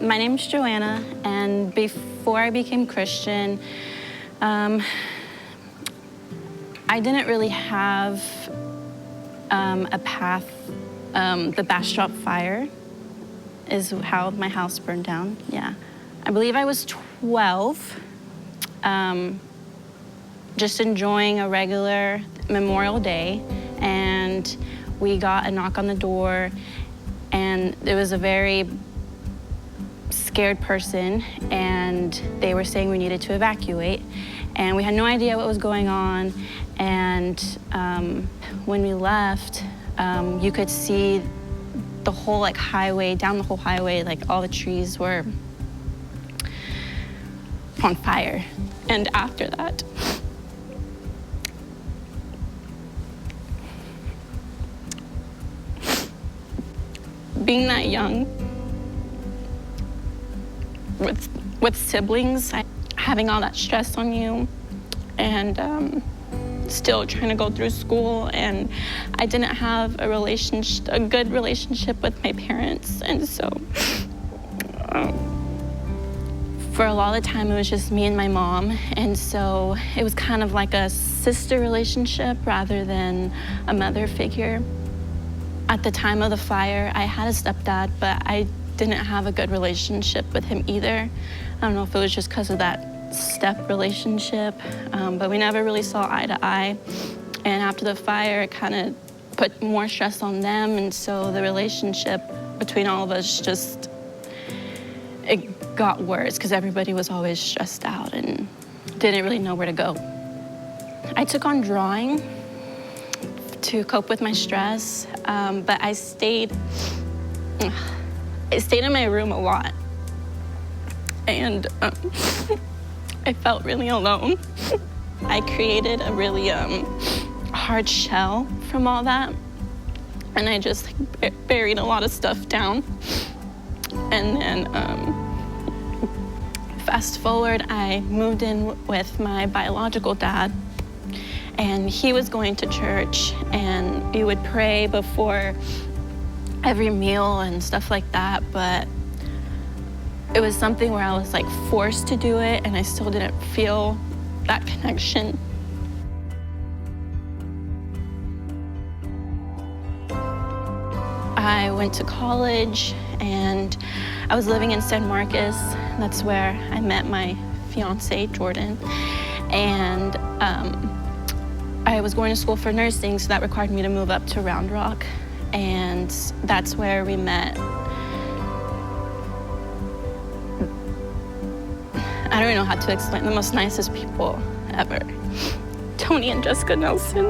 My name's Joanna, and before I became Christian, I didn't really have a path. The Bastrop fire is how my house burned down, yeah. I believe I was 12, just enjoying a regular Memorial Day, and we got a knock on the door, and it was a very scared person, and they were saying we needed to evacuate, and we had no idea what was going on. And when we left, you could see the whole highway, down the whole highway, all the trees were on fire. And after that, being that young, with siblings, having all that stress on you, and still trying to go through school, and I didn't have a good relationship with my parents, and so for a lot of the time it was just me and my mom, and so it was kind of like a sister relationship rather than a mother figure. At the time of the fire, I had a stepdad, but I didn't have a good relationship with him either. I don't know if it was just because of that step relationship, but we never really saw eye to eye. And after the fire, it kind of put more stress on them, and so the relationship between all of us it got worse because everybody was always stressed out and didn't really know where to go. I took on drawing to cope with my stress, but I stayed in my room a lot, and I felt really alone. I created a really hard shell from all that, and I just buried a lot of stuff down. And then fast forward, I moved in with my biological dad, and he was going to church, and we would pray before every meal and stuff like that, but it was something where I was forced to do it, and I still didn't feel that connection. I went to college, and I was living in San Marcos. That's where I met my fiance, Jordan, and I was going to school for nursing, so that required me to move up to Round Rock, and that's where we met. I don't even know how to explain, the most nicest people ever. Tony and Jessica Nelson,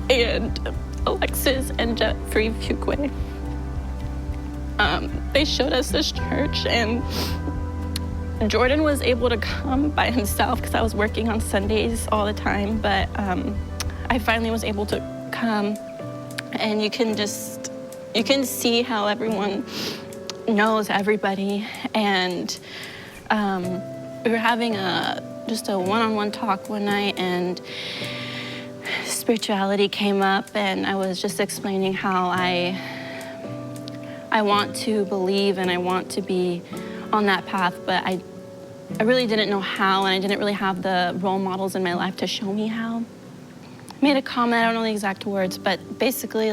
and Alexis and Jeffrey Fuquay. They showed us this church, and Jordan was able to come by himself because I was working on Sundays all the time, but I finally was able to come, and you can see how everyone knows everybody, and we were having just a one-on-one talk one night, and spirituality came up, and I was just explaining how I want to believe and I want to be on that path, but I really didn't know how, and I didn't really have the role models in my life to show me how. I made a comment, I don't know the exact words, but basically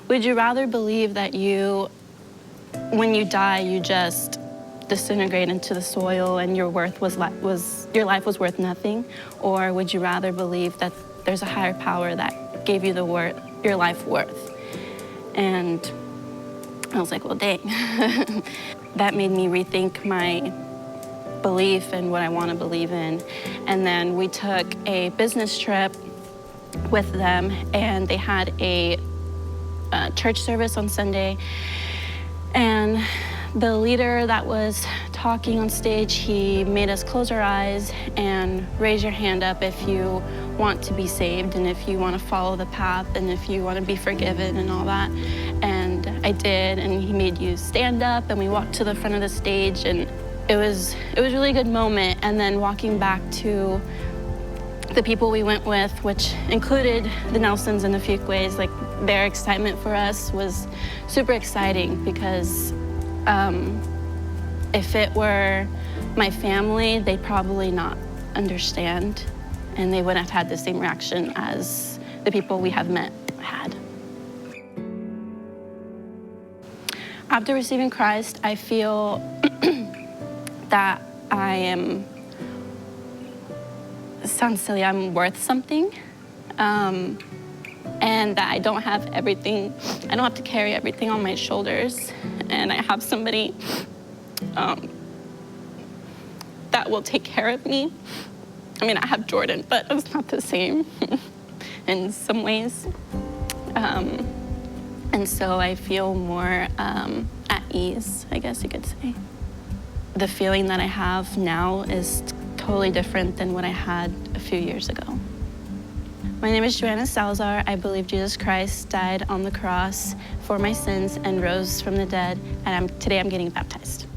would you rather believe that when you die, you just disintegrate into the soil and your life was worth nothing, or would you rather believe that there's a higher power that gave you your life worth? And I was like, well, dang. That made me rethink my belief and what I want to believe in. And then we took a business trip with them, and they had a church service on Sunday. And the leader that was talking on stage, he made us close our eyes and raise your hand up if you want to be saved, and if you want to follow the path, and if you want to be forgiven and all that. And I did, and he made you stand up, and we walked to the front of the stage, and it was a really good moment. And then walking back to the people we went with, which included the Nelsons and the Fuquays, their excitement for us was super exciting, because If it were my family, they'd probably not understand, and they wouldn't have had the same reaction as the people we have met had. After receiving Christ, I feel that I am, it sounds silly, I'm worth something, and that I don't have everything, I don't have to carry everything on my shoulders, and I have somebody that will take care of me. I mean, I have Jordan, but it's not the same in some ways. And so I feel more at ease, I guess you could say. The feeling that I have now is totally different than what I had a few years ago. My name is Joanna Salazar. I believe Jesus Christ died on the cross for my sins and rose from the dead, and today I'm getting baptized.